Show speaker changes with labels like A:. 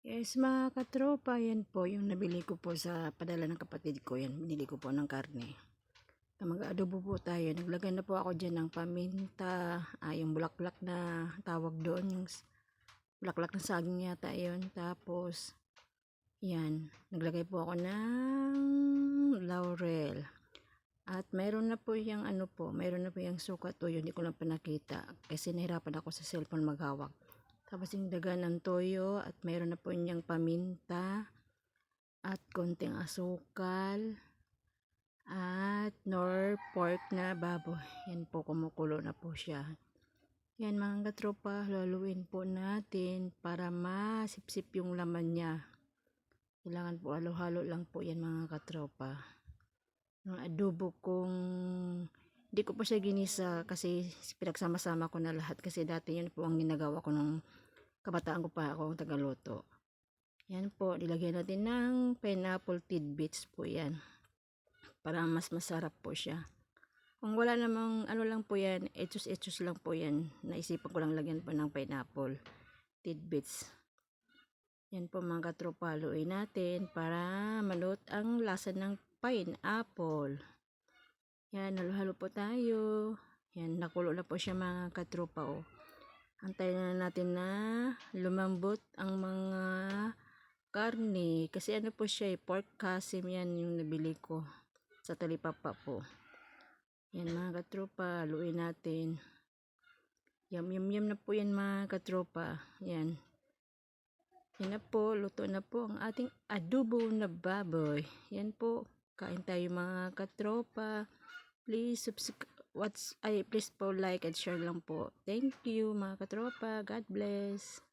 A: Yes, mga katropa, yan po yung nabili ko po sa padala ng kapatid ko. Yan, binili ko po ng karne. Mag-adobo po tayo. Naglagay na po ako dyan ng paminta, yung bulaklak na tawag doon, yung bulaklak ng saging yata yun. Tapos, yan, naglagay po ako ng laurel. At mayroon na po yung mayroon na po yung suka toyo, hindi ko lang pinakita kasi nahirapan ako sa cellphone maghawak. Tapos yung daga ng toyo at mayroon na po niyang paminta at konting asukal at nor pork na baboy. Yan po, kumukulo na po siya. Yan mga katropa, laluin po natin para masipsip yung laman niya. Kailangan po halo-halo lang po yan mga katropa. Ang adobo kong hindi ko po siya ginisa kasi pinagsama-sama ko na lahat kasi dati yun po ang ginagawa ko nung kabataan ko pa ako ang tagaluto. Yan po, nilagyan natin ng pineapple tidbits po yan para mas masarap po siya. Kung wala namang lang po yan, etos lang po yan. Naisipan ko lang lagyan po ng pineapple tidbits. Yan po mga katropa, haluin natin para maluto ang lasa ng pineapple. Yan, halo-halo po tayo. Yan, nakulo na po siya mga katropa. Antayin na natin na lumambot ang mga karne. Kasi po siya, pork kasim yan yung nabili ko sa talipapa po. Yan mga katropa, haluin natin. Yum na po yan mga katropa. Yan. Yan na po, luto na po ang ating adobo na baboy. Yan po, kain tayo mga katropa. Please please po like and share lang po. Thank you mga katropa. God bless.